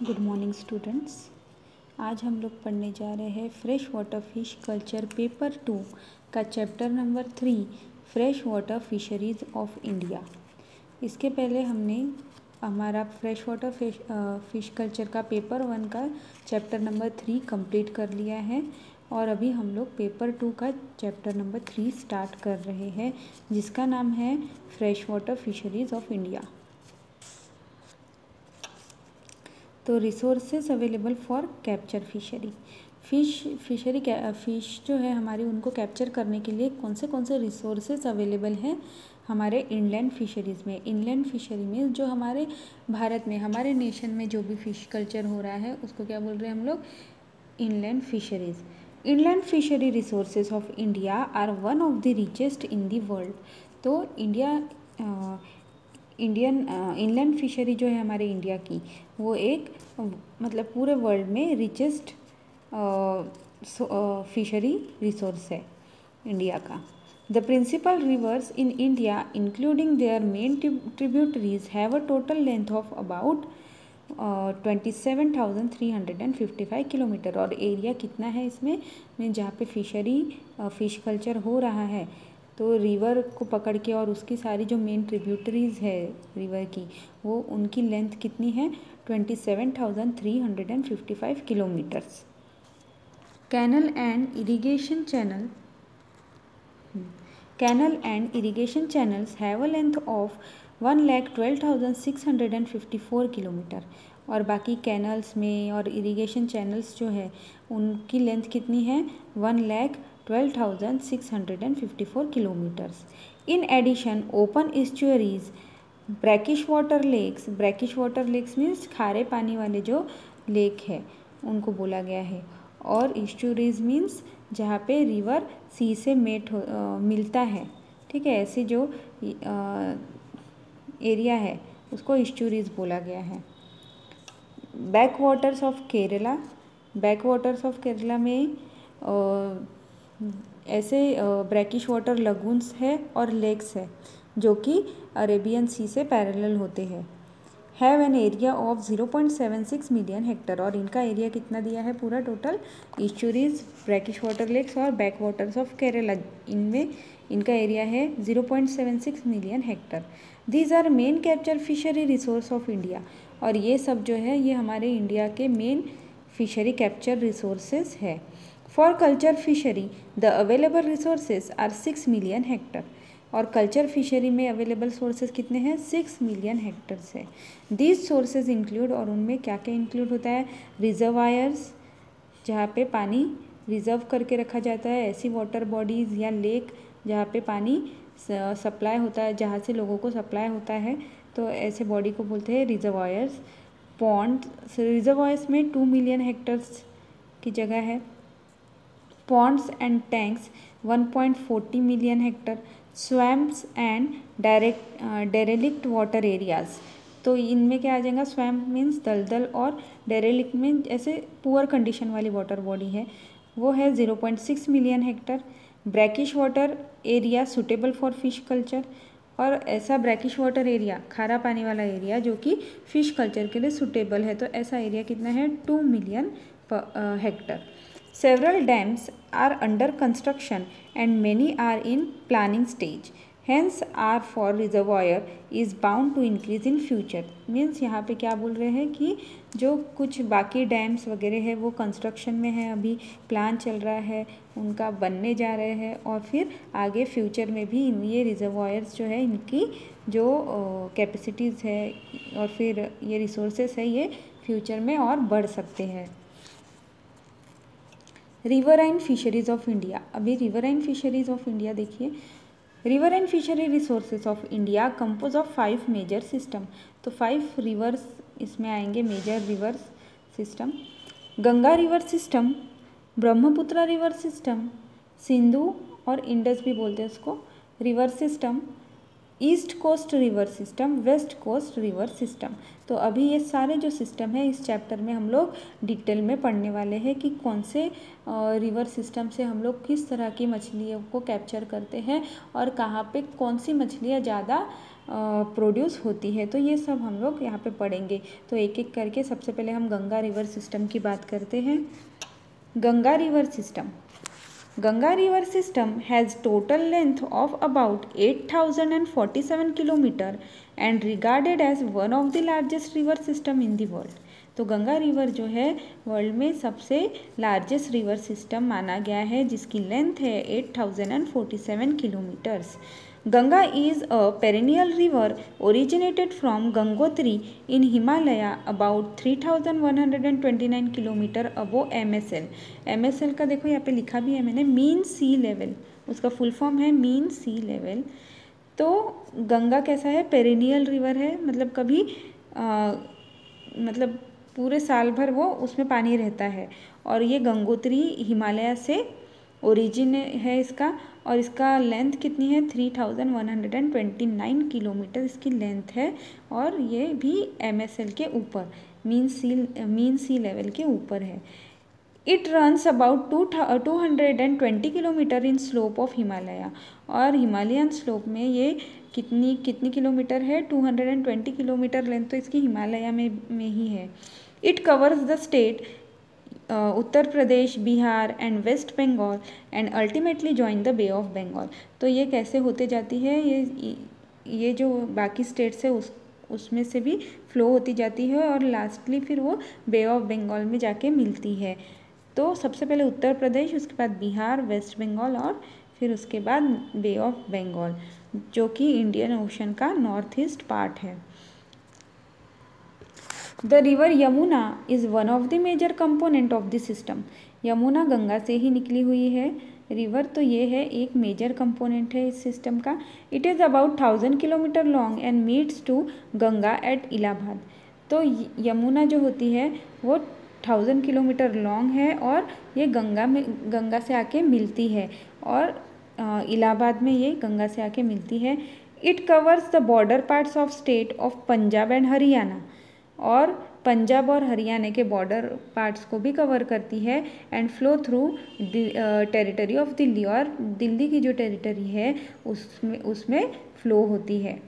Good morning students. आज हम लोग पढ़ने जा रहे हैं fresh water fish culture paper 2 का chapter number 3 fresh water fisheries of India. इसके पहले हमने हमारा फ्रेश वाटर फिश कल्चर का पेपर 1 का चैप्टर नंबर 3 कंप्लीट कर लिया है और अभी हम लोग पेपर 2 का चैप्टर नंबर 3 स्टार्ट कर रहे हैं, जिसका नाम है fresh water fisheries of India. तो resources available for capture fishery. Fish जो है हमारी, उनको कैप्चर करने के लिए कौन से रिसोर्सेज अवेलेबल हैं हमारे इनलैंड फिशरीज़ में। इनलैंड फिशरी में जो हमारे भारत में, हमारे नेशन में जो भी फिश कल्चर हो रहा है उसको क्या बोल रहे हैं हम लोग? Inland fisheries. Inland fishery resources of India are one of the richest in the world. तो इंडियन इनलैंड फिशरी जो है हमारे इंडिया की, वो एक मतलब पूरे वर्ल्ड में रिचेस्ट फिशरी रिसोर्स है इंडिया का। The principal rivers in India including their main tributaries have a total length of about 27,355 kilometre. और एरिया कितना है इसमें जहाँ पे फिश कल्चर हो रहा है, तो रिवर को पकड़ के और उसकी सारी जो मेन ट्रिब्यूटरीज है रिवर की, वो उनकी लेंथ कितनी है? 27,355 kilometres. Canal and irrigation channels have a length of 1,12,654 kilometre. और बाकी कैनल्स में और इरिगेशन चैनल्स जो है उनकी लेंथ कितनी है? 1,12,654 kilometres. In addition open estuaries, brackish water lakes means खारे पानी वाले जो लेक है उनको बोला गया है, और एस्चुअरीज मीन्स जहाँ पे रिवर सी से मिलता है, ठीक है, ऐसे जो एरिया है उसको एस्चुअरीज बोला गया है। बैक वाटर्स ऑफ केरला में ऐसे ब्रैकिश वाटर लगून्स है और लेक्स है जो कि अरेबियन सी से पैरेलल होते हैं। Have an area of 0.76 million hectare. और इनका एरिया कितना दिया है पूरा total? Estuaries, brackish water lakes और बैक वाटर्स ऑफ केरला, इनमें इनका एरिया है 0.76 million hectare. These are main capture fishery resource of India. और ये सब जो है ये हमारे इंडिया के मेन फिशरी कैप्चर रिसोर्सेज है। For culture fishery the available resources are 6 million hectare. और कल्चर फिशरी में अवेलेबल सोर्सेज कितने हैं? 6 मिलियन हेक्टर्स है। दीज सोर्सेज इंक्लूड, और उनमें क्या क्या इंक्लूड होता है? रिजर्वायर्स, जहाँ पे पानी रिजर्व करके रखा जाता है, ऐसी वाटर बॉडीज़ या लेक जहाँ पे पानी सप्लाई होता है, जहाँ से लोगों को सप्लाई होता है, तो ऐसे बॉडी को बोलते हैं रिजर्वायर्स। पॉन्ड, रिजर्वायर्स में 2 मिलियन हेक्टर्स की जगह है। Ponds and tanks 1.40 million hectare. Swamps and derelict water areas, तो इनमें क्या आ जाएगा? स्वैम्प मीन्स दलदल, और डेरेलिक्ट मीन्स ऐसे पुअर कंडीशन वाली वाटर बॉडी है, वो है 0.6 million hectare. Brackish water area suitable for fish culture, और ऐसा ब्रैकिश वाटर एरिया, खारा पानी वाला एरिया जो कि फिश कल्चर के लिए सुटेबल है, तो ऐसा एरिया कितना है? 2 million Hector. Several dams are under construction and many are in planning stage. Hence, R for reservoir is bound to increase in future. Means यहाँ पे क्या बोल रहे हैं कि जो कुछ बाकी डैम्स वगैरह है वो कंस्ट्रक्शन में है, अभी प्लान चल रहा है, उनका बनने जा रहे हैं, और फिर आगे फ्यूचर में भी ये रिजर्वायर्स जो है इनकी जो कैपेसिटीज़ है और फिर ये रिसोर्सेस है, ये फ्यूचर में और बढ़ सकते हैं। Riverine fisheries of India. अभी रिवराइन फिशरीज ऑफ इंडिया देखिए। Riverine fishery resources of India compose of 5 major system. तो 5 रिवर्स इसमें आएंगे, major rivers system. Ganga river system, Brahmaputra river system, Sindhu और इंडस भी बोलते हैं उसको river system, east coast river system, west coast river system. तो अभी ये सारे जो सिस्टम है इस चैप्टर में हम लोग डिटेल में पढ़ने वाले हैं कि कौन से रिवर सिस्टम से हम लोग किस तरह की मछलियों को कैप्चर करते हैं और कहाँ पे कौन सी मछलियाँ ज़्यादा प्रोड्यूस होती है। तो ये सब हम लोग यहाँ पे पढ़ेंगे। तो एक एक करके सबसे पहले हम गंगा रिवर सिस्टम की बात करते हैं। Ganga river system. Ganga river system has total length of about 8,047 kilometre and regarded as one of the largest river system in the world। तो गंगा रिवर जो है वर्ल्ड में सबसे लार्जेस्ट रिवर सिस्टम माना गया है, जिसकी लेंथ है 8,047 kilometres. Ganga is a perennial river originated from Gangotri in Himalaya about 3,129 kilometre above MSL। MSL का देखो यहाँ पे लिखा भी है मैंने, मीन सी लेवल, उसका फुल फॉर्म है मीन सी लेवल। तो गंगा कैसा है, पेरेनियल रिवर है, मतलब कभी मतलब पूरे साल भर वो उसमें पानी रहता है। और ये गंगोत्री हिमालय से ओरिजिन है इसका, और इसका लेंथ कितनी है 3,129 किलोमीटर इसकी लेंथ है, और ये भी MSL के ऊपर मीन सी लेवल के ऊपर है। It runs about 220 kilometre in slope of Himalaya, और हिमालयन स्लोप में ये कितनी किलोमीटर है 220 किलोमीटर लेंथ तो इसकी हिमालय में ही है। It covers the state Uttar Pradesh, Bihar and west Bengal and ultimately join the bay of Bengal. तो ये कैसे होते जाती है, ये जो बाकी स्टेट्स है उसमें से भी फ्लो होती जाती है, और लास्टली फिर वो बे ऑफ बंगाल में जाके मिलती है। तो सबसे पहले उत्तर प्रदेश, उसके बाद बिहार, वेस्ट बंगाल, और फिर उसके बाद बे ऑफ बंगाल, जो कि इंडियन ओशन का नॉर्थ ईस्ट पार्ट है। The river Yamuna is one of the major component of the system. Yamuna Ganga से ही निकली हुई है रिवर, तो ये है एक मेजर कंपोनेंट है इस सिस्टम का। It is about 1,000 kilometre long and meets to Ganga at Allahabad. तो यमुना जो होती है वो 1,000 किलोमीटर लॉन्ग है, और ये गंगा से आके मिलती है, और इलाहाबाद में ये गंगा से आके मिलती है। It covers the border parts of state of Punjab and Haryana, और पंजाब और हरियाणा के बॉर्डर पार्ट्स को भी कवर करती है, and flow through territory of Delhi, और दिल्ली की जो टेरिटरी है उसमें फ्लो होती है।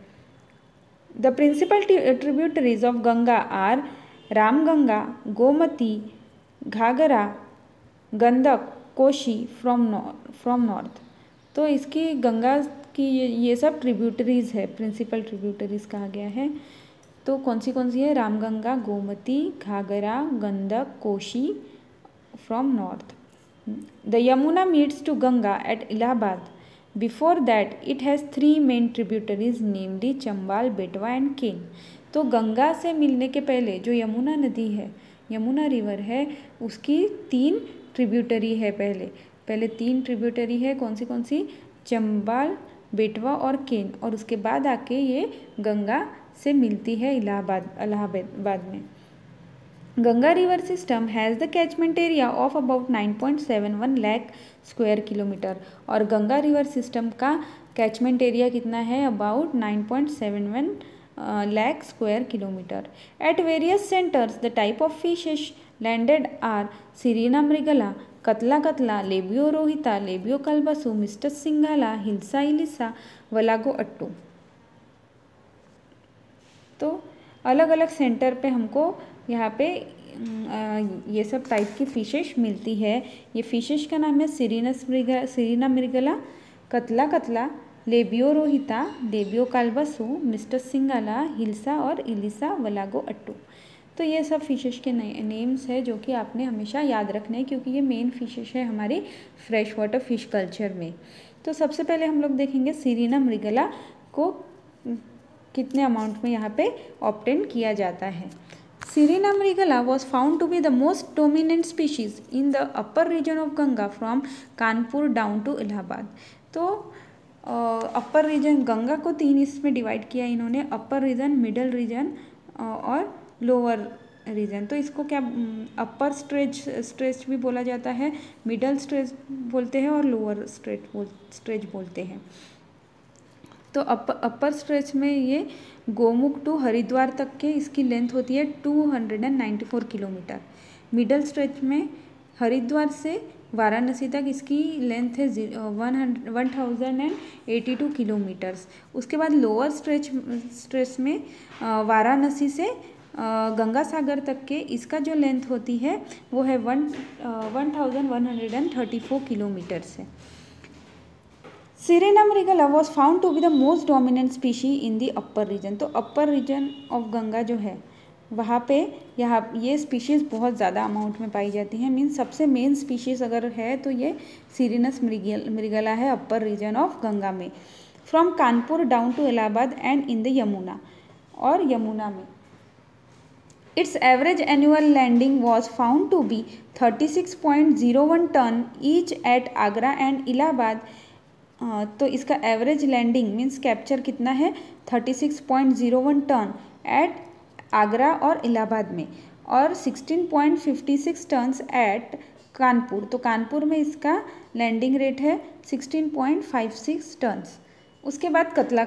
The principal tributaries of Ganga are Ramganga, Gomti, Ghaghara, Gandak, Koshi from north. तो इसकी गंगा की ये सब ट्रिब्यूटरीज है, प्रिंसिपल ट्रिब्यूटरीज कहा गया है। तो कौन सी है, Ramganga, Gomti, Ghaghara, Gandak, Koshi from north. The Yamuna meets to Ganga at Allahabad. Before that it has 3 main tributaries namely Chambal, Betwa and केन। तो गंगा से मिलने के पहले जो यमुना नदी है, यमुना रिवर है, उसकी 3 ट्रिब्यूटरी है। पहले 3 ट्रिब्यूटरी है, कौन सी, चंबाल, बेटवा और केन, और उसके बाद आके ये गंगा से मिलती है इलाहाबाद में। Ganga river system has the catchment area of about 9.71 lakh square kilometre, और गंगा रिवर सिस्टम का कैचमेंट एरिया कितना है, about 9.71 lakh square kilometre. At various centres the type of fishes landed are cirrhina mrigala, catla, labeo rohita, labeo calbasu, mystus singhala, hilsa ilisha, wallago attu. तो अलग अलग centre पे हमको यहाँ पे ये सब टाइप की फिशेस मिलती है। ये फिशेस का नाम है cirrhina mrigala, catla, labeo rohita, labio काल्बसु, mister सिंगाला, hilsa और इलिसा, वलागो अट्टू। तो ये सब फिशेस के नेम्स है जो कि आपने हमेशा याद रखने हैं, क्योंकि ये मेन फिशेस है हमारी फ्रेश वाटर फिश कल्चर में। तो सबसे पहले हम लोग देखेंगे सिरीना मृगला को कितने अमाउंट में यहाँ पे ऑब्टेन किया जाता है। Cirrhina mrigala was found to be the most dominant species in the upper region of Ganga from Kanpur down to Allahabad. तो अपर रीजन, गंगा को 3 इसमें डिवाइड किया इन्होंने, अपर रीजन, मिडल रीजन और लोअर रीजन। तो इसको क्या अपर स्ट्रेच भी बोला जाता है, मिडल स्ट्रेच बोलते हैं और लोअर स्ट्रेच बोलते हैं। तो अपर स्ट्रेच में ये गोमुख टू हरिद्वार तक के इसकी लेंथ होती है 294 किलोमीटर। मिडल स्ट्रेच में हरिद्वार से वाराणसी तक इसकी लेंथ है 1082 किलोमीटर्स। उसके बाद लोअर स्ट्रेच में वाराणसी से गंगा सागर तक के इसका जो लेंथ होती है वो है 1134 किलोमीटर्स है। Cirrhina mrigala was found to be the most dominant species in the upper region. तो अपर रीजन ऑफ गंगा जो है वहाँ पे ये स्पीशीज़ बहुत ज़्यादा अमाउंट में पाई जाती हैं। मीन्स सबसे मेन स्पीशीज़ अगर है तो ये सिरेनस मृगला है अपर रीजन ऑफ गंगा में। From Kanpur down to Allahabad and in the Yamuna, और यमुना में its average annual landing was found to be 36.01 tonne each at Agra and Allahabad. तो इसका एवरेज लैंडिंग मीन्स कैप्चर कितना है 36.01 टन एट आगरा और इलाहाबाद में, और 16.56 टन्स एट कानपुर। तो कानपुर में इसका लैंडिंग रेट है 16.56 टन्स। उसके बाद कतला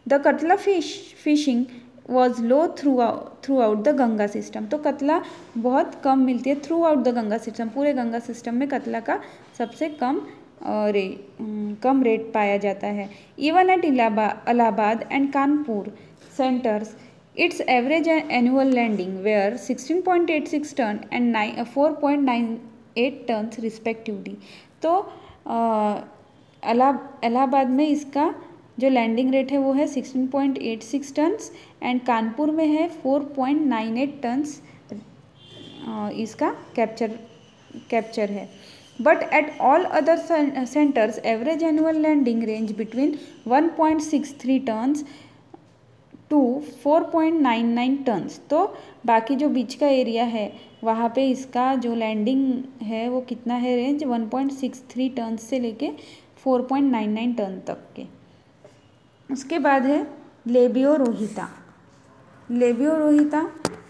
द कतला fishing was low throughout the Ganga system. तो कतला बहुत कम मिलती है through out the Ganga system, पूरे गंगा सिस्टम में कतला का सबसे कम रेट पाया जाता है। Even at Allahabad and Kanpur centres its average annual landing were 16.86 tonne and 4.98 tonnes respectively. तो इलाहाबाद में इसका जो लैंडिंग रेट है वो है 16.86 टन्स एंड कानपुर में है 4.98 टन्स इसका कैप्चर है। But at all other centres average annual landing range between 1.63 tonnes to 4.99 tonnes. तो बाकी जो बीच का एरिया है वहाँ पे इसका जो लैंडिंग है वो कितना है रेंज 1.63 टन्स से लेके 4.99 टन तक के। उसके बाद है लेबियो रोहिता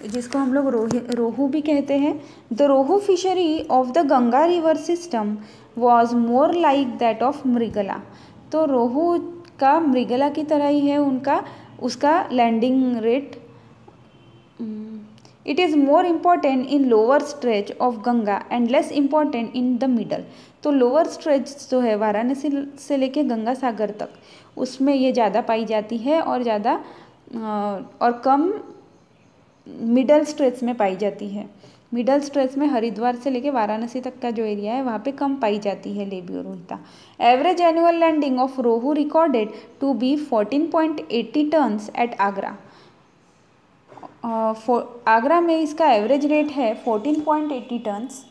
जिसको हम लोग रोहू भी कहते हैं। The rohu fishery of the Ganga river system was more like that of mrigala. तो रोहू का मृगला की तरह ही है उसका landing rate. It is more important in lower stretch of Ganga and less important in the middle. तो लोअर स्ट्रेच जो है वाराणसी से लेके गंगा सागर तक उसमें ये ज़्यादा पाई जाती है और कम मिडल स्ट्रेच में पाई जाती है। मिडल स्ट्रेच में हरिद्वार से लेके वाराणसी तक का जो एरिया है वहाँ पे कम पाई जाती है labeo rohita. Average annual landing of rohu recorded to be 14.80 tons at Agra. Agra में इसका एवरेज रेट है 14.80 टन्स।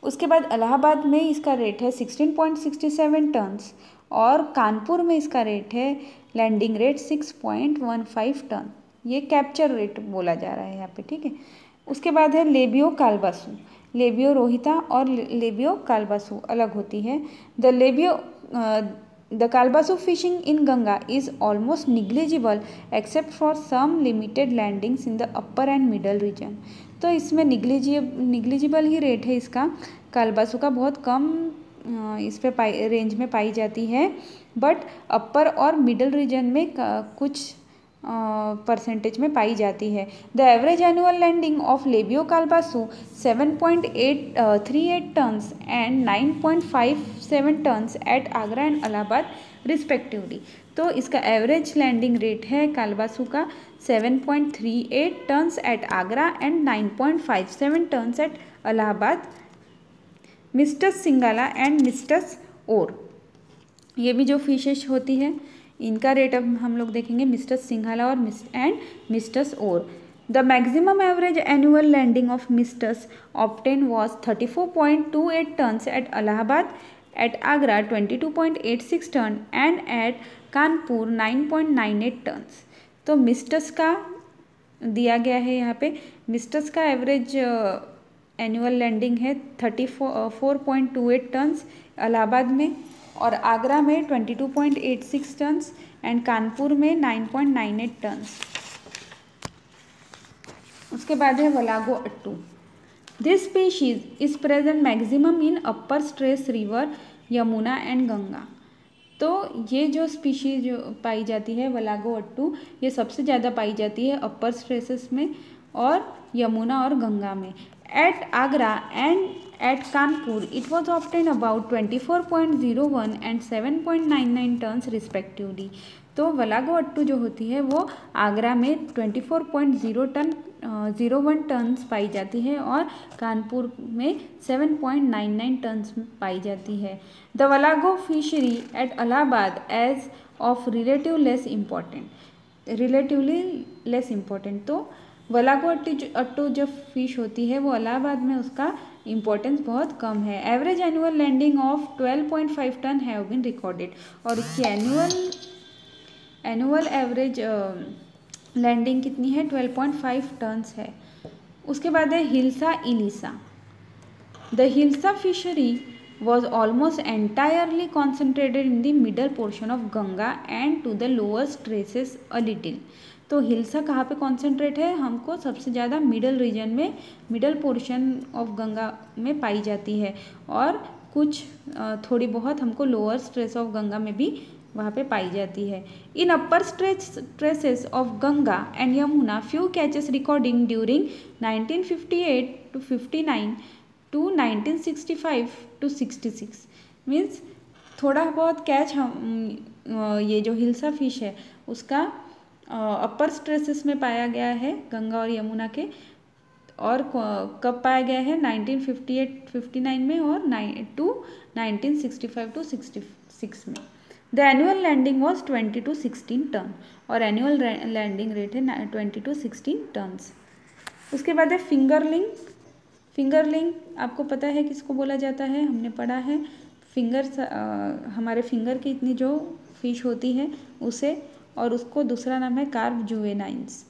उसके बाद इलाहाबाद में इसका रेट है 16.67 टन्स और कानपुर में इसका रेट है लैंडिंग रेट 6.15 टन। ये कैप्चर रेट बोला जा रहा है यहाँ पे, ठीक है। उसके बाद है लेबियो कालबासु। लेबियो रोहिता और लेबियो कालबासु अलग होती है। The kalbasu fishing in Ganga is almost negligible except for some limited landings in the upper and middle region. तो इसमें निग्लिजिबल ही रेट है इसका। कालबासु का बहुत कम इस पे रेंज में पाई जाती है, बट अपर और मिडल रीजन में कुछ परसेंटेज में पाई जाती है। The average annual landing of labeo calbasu 7.38 tons and 9.57 tons at Agra and Allahabad respectively. तो इसका एवरेज लैंडिंग रेट है कालबासु का 7.38 tons at Agra and 9.57 tons at Allahabad. Mystus singhala and mystus aor, ये भी जो फिशेस होती है इनका रेट अब हम लोग देखेंगे। मिस्टस सिंघाला और mystus aor. The maximum average annual landing of mystus obtain was 34.28 tons at Allahabad, at Agra 22.86 ton and at Kanpur 9.98 tons. तो मिस्टस का दिया गया है यहाँ पे। मिस्टस का एवरेज एनुअल लैंडिंग है 34.28 टन्स इलाहाबाद में, और आगरा में 22.86 टन्स एंड कानपुर में 9.98 टन्स। उसके बाद है wallago attu. This species is present maximum in upper stretch river Yamuna and Ganga. तो ये जो स्पीशीज जो पाई जाती है वलागो अट्टू, ये सबसे ज़्यादा पाई जाती है अपर स्ट्रेसेस में और यमुना और गंगा में। At Agra and at Kanpur, it was obtained about 24.01 and 7.99 tons respectively. तो वलागो अट्टू जो होती है वो आगरा में 24.01 टन्स पाई जाती है और कानपुर में 7.99 टन्स पाई जाती है. The wallago fishery at Allahabad as of relatively less important. तो वलागो अट्टू जो फिश होती है वो इलाहाबाद में उसका इम्पोर्टेंस बहुत कम है. Average annual landing of 12.5 tonne have been recorded. और उसकी एनुअल एवरेज लैंडिंग कितनी है? 12.5 टन्स है. उसके बाद है hilsa ilisha. The hilsa fishery was almost entirely concentrated in the middle portion of Ganga and to the lower stretches a little. तो हिल्सा कहाँ पे कॉन्सेंट्रेट है? हमको सबसे ज़्यादा मिडल रीजन में, मिडल पोर्शन ऑफ गंगा में पाई जाती है और कुछ थोड़ी बहुत हमको लोअर स्ट्रेच ऑफ गंगा में भी वहाँ पे पाई जाती है. In upper stretches of Ganga and Yamuna few catches recording during 1958 to 59 to 1965 to 66. Means थोड़ा बहुत कैच हम ये जो हिल्सा फिश है उसका अपर स्ट्रेसेस में पाया गया है गंगा और यमुना के. और कब पाया गया है? 1958-59 में और 1965 to 66 में. The annual landing was 20 to 16 tonne और एनुअल लैंडिंग रेट है 20 to 16 टन्स. उसके बाद है फिंगरलिंग. फिंगरलिंग आपको पता है किसको बोला जाता है? हमने पढ़ा है फिंगर्स, हमारे फिंगर की इतनी जो फिश होती है उसे, और उसको दूसरा नाम है carp juveniles.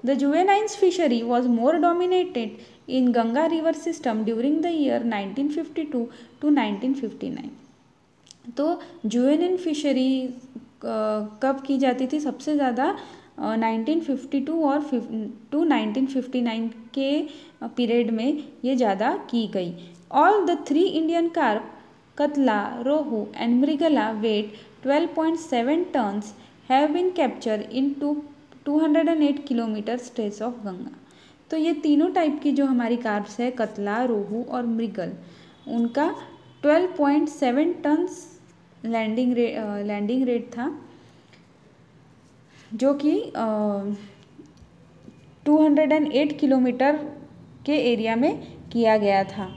The juveniles fishery was more dominated in Ganga river system during the year 1952 to 1959. तो जुवेनाइन फिशरी कब की जाती थी? सबसे ज़्यादा 1952 और टू 1959 के पीरियड में ये ज़्यादा की गई. All the 3 Indian carp, catla, rohu and mrigala weight 12.7 tons have been capture in 208 kilometre stretch of Ganga. तो ये तीनों टाइप की जो हमारी कार्प्स है, कतला, रोहू और मृगल, उनका 12.7 टन्स लैंडिंग रेट था जो कि 208 किलोमीटर के एरिया में किया गया था.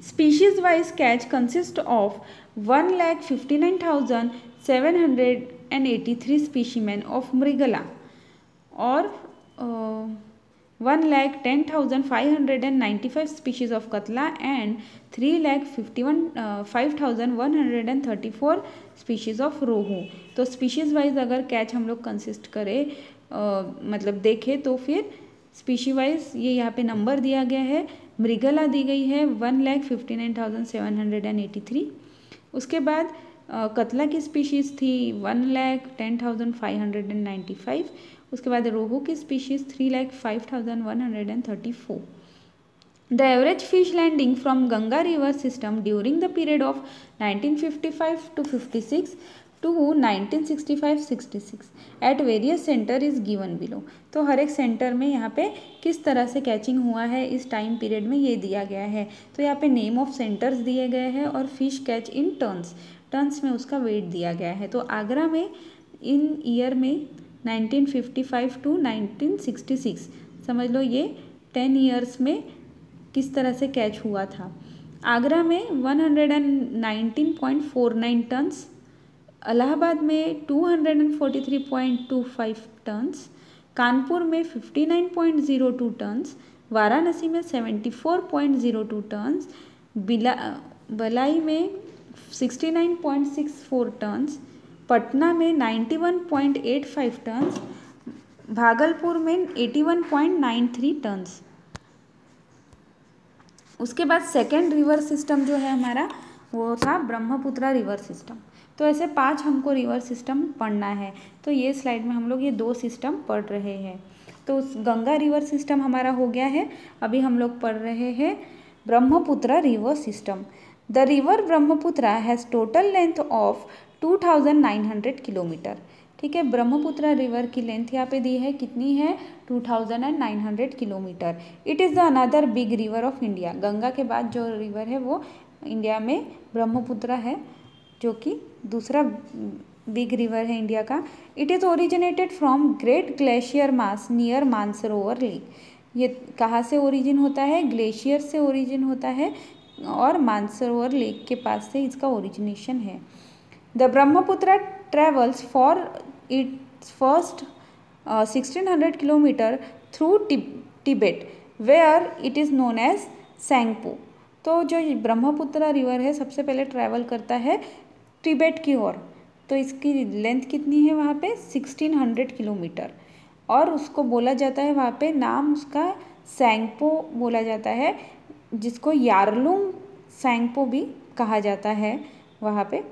Species wise catch consist of 1,59,783 specimen of mrigala और 1,10,595 species of catla and 3,55,134 species of rohu. तो स्पीशीज़ वाइज अगर कैच हम लोग कंसिस्ट करें, मतलब देखें तो फिर स्पीशी वाइज ये यहाँ पे नंबर दिया गया है. मृगला दी गई है 1,59,783. उसके बाद कतला की स्पीशीज़ थी 1,10,595. उसके बाद रोहू की species 3,05,134. The average fish landing from Ganga river system during the period of 1955 to 56 to 1965-66 at various centre is given below. तो हर एक सेंटर में यहाँ पे किस तरह से कैचिंग हुआ है इस टाइम पीरियड में ये दिया गया है. तो यहाँ पे नेम ऑफ सेंटर्स दिए गए हैं और फिश कैच इन टर्न्स में उसका वेट दिया गया है. तो आगरा में इन ईयर में 1955 to 1966 समझ लो ये 10 ईयर्स में किस तरह से कैच हुआ था. आगरा में 119.49 टन्स, इलाहाबाद में 243.25 टन्स, कानपुर में 59.02 टन्स, वाराणसी में 74.02 टन्स, बलाई में 69.64 टन्स, पटना में 91.85 टन्स, भागलपुर में 81.93 टन्स. उसके बाद सेकेंड रिवर सिस्टम जो है हमारा वो था ब्रह्मपुत्रा रिवर सिस्टम. तो ऐसे 5 हमको रिवर सिस्टम पढ़ना है. तो ये स्लाइड में हम लोग ये 2 सिस्टम पढ़ रहे हैं. तो उस गंगा रिवर सिस्टम हमारा हो गया है. अभी हम लोग पढ़ रहे हैं Brahmaputra river system. The river Brahmaputra has total length of 2,900 kilometre. ठीक है। ब्रह्मपुत्र रिवर की लेंथ यहाँ पे दी है, कितनी है, 2900 kilometre. It is the another big river of India. Ganga के बाद जो रिवर है वो इंडिया में ब्रह्मपुत्र है, जो कि दूसरा बिग रिवर है इंडिया का। It is originated from great glacier mass near Mansarovar lake. ये कहाँ से ओरिजिन होता है, ग्लेशियर से ओरिजिन होता है और मानसरोवर लेक के पास से इसका ओरिजिनेशन है। The Brahmaputra travels for its first 1600 kilometre through Tibet where it is known as Tsangpo. तो जो ब्रह्मपुत्र रिवर है सबसे पहले ट्रैवल करता है तिब्बत की ओर। तो इसकी लेंथ कितनी है वहाँ पे, 1600 किलोमीटर, और उसको बोला जाता है वहाँ पे, नाम उसका सेंगपो बोला जाता है, जिसको यारलुंग सेंगपो भी कहा जाता है वहाँ पे।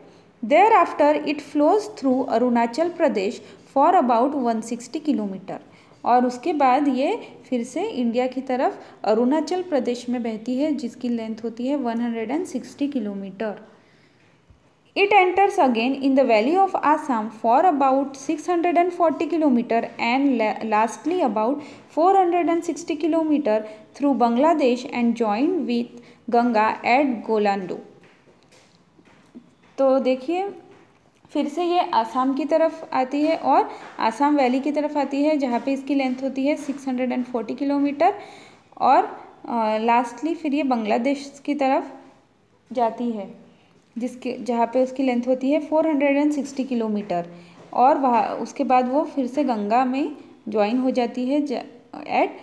Thereafter it flows through Arunachal Pradesh for about 160 kilometre, और उसके बाद ये फिर से इंडिया की तरफ अरुणाचल प्रदेश में बहती है, जिसकी लेंथ होती है 160 kilometre. It enters again in the valley of Assam for about 640 km and lastly about 460 km through Bangladesh and join with Ganga at Golando। तो देखिए फिर से ये आसाम की तरफ आती है और आसाम वैली की तरफ आती है, जहाँ पे इसकी लेंथ होती है 640 किलोमीटर, और लास्टली फिर ये बांग्लादेश की तरफ जाती है, जहाँ पे उसकी लेंथ होती है 460 किलोमीटर, और वहाँ उसके बाद वो फिर से गंगा में ज्वाइन हो जाती है at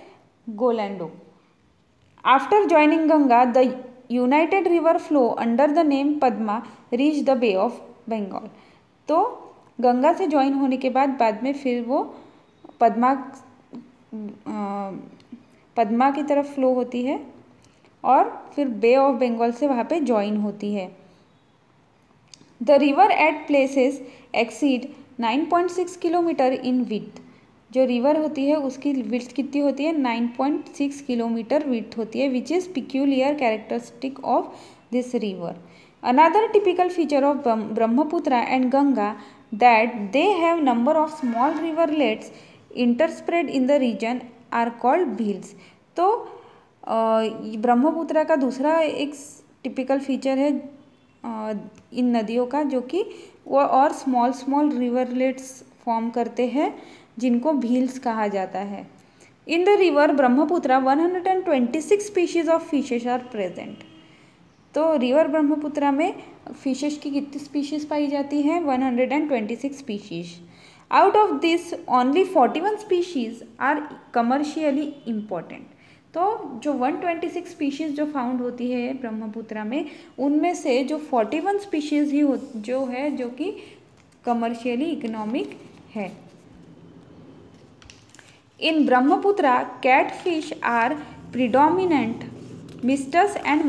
Goalundo. After joining Ganga the united river flow under the name Padma reach the bay of Bengal. तो गंगा से ज्वाइन होने के बाद में फिर वो पद्मा की तरफ फ्लो होती है और फिर बे ऑफ बंगाल से वहाँ पे ज्वाइन होती है। The river eight places exceed 9.6 kilometre in width. जो रिवर होती है उसकी विड्थ कितनी होती है, 9.6 किलोमीटर विड्थ होती है, which is peculiar characteristic of this river. Another typical feature of Brahmaputra and Ganga that they have number of small riverlets interspread in the region are called beels. तो ब्रह्मपुत्र का दूसरा एक टिपिकल फीचर है इन नदियों का, जो कि वो और स्मॉल रिवरलेट्स फॉर्म करते हैं, जिनको भील्स कहा जाता है। In the river Brahmaputra 126 species of fishes are present. तो रिवर ब्रह्मपुत्र में फिशेस की कितनी स्पीशीज पाई जाती हैं, 126 species. Out of this only 41 species are commercially important. तो जो 126 स्पीशीज़ जो फाउंड होती है ब्रह्मपुत्र में, उनमें से जो 41 स्पीशीज़ ही जो है जो कि कमर्शियली इकोनॉमिक है। In Brahmaputra catfish are predominant mystus and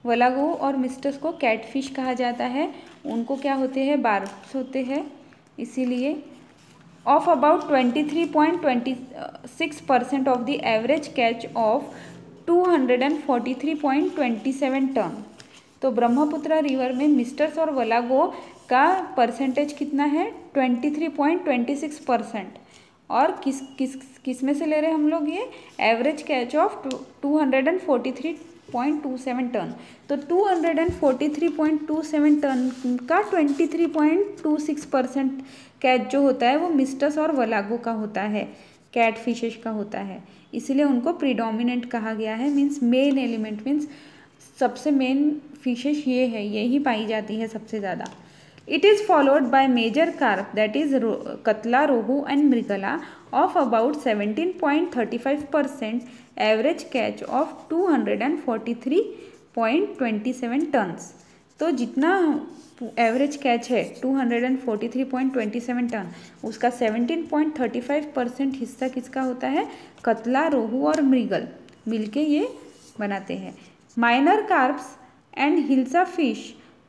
wallago और मिस्टस को कैटफिश कहा जाता है। उनको क्या होते हैं, बार्ब्स होते हैं, इसीलिए of about 23.26% of the average catch of 243.27 ton. तो ब्रह्मपुत्र रिवर में मिस्टर्स और वलागो का परसेंटेज कितना है, 23.26%। और किस में से ले रहे हैं हम लोग, ये एवरेज कैच ऑफ 243.27 टन। तो 243.27 टन का 23.26% कैच जो होता है वो मिस्टस और वलागो का होता है, कैट फिशेस का होता है, इसलिए उनको प्रीडोमिनेंट कहा गया है। मीन्स मेन एलिमेंट, मीन्स सबसे मेन फिशेस ये है, यही पाई जाती है सबसे ज़्यादा। It is followed by major carp that is catla, rohu and mrigala of about 17.35%, average catch of 243.27 tons. तो जितना एवरेज कैच है 243.27 टन, उसका 17.35% हिस्सा किसका होता है, कतला, रोहू और मृगल मिलके ये बनाते हैं। Minor carps and hilsa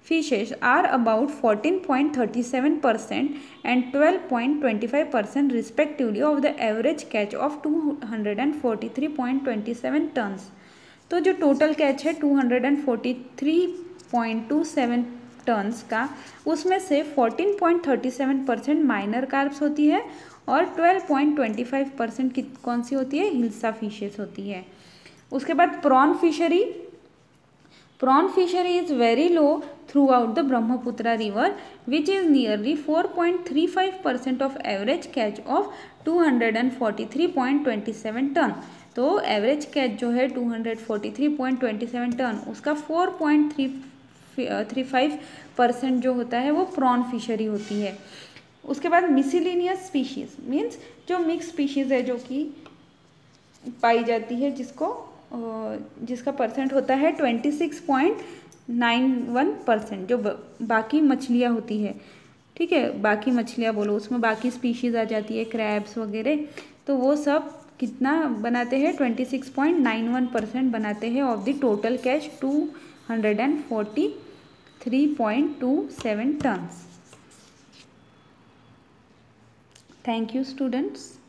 fishes are about 14.37% and 12.25% respectively of the average catch of 243.27 tons। तो जो टोटल कैच है 243.27 टन्स का, उसमें से 14.37% माइनर कार्ब्स होती है और 12.25% कौन सी होती है, हिल्सा फिशेस होती है। उसके बाद prawn fishery is very low throughout the Brahmaputra river which is nearly 4.35% of average catch of 243.27 ton. तो एवरेज कैच जो है 243.27 टन, उसका 4.35% जो होता है वो प्रॉन फिशरी होती है। उसके बाद मिसिलिनियस स्पीशीज मीन्स जो मिक्स स्पीशीज है जो कि पाई जाती है, जिसका परसेंट होता है 26.91%, जो बाकी मछलियाँ होती है, ठीक है, बाकी मछलियाँ बोलो, उसमें बाकी स्पीशीज़ आ जाती है, क्रैब्स वगैरह, तो वो सब कितना बनाते हैं, 26.91% बनाते हैं of the total catch 243.27 tons. Thank you students.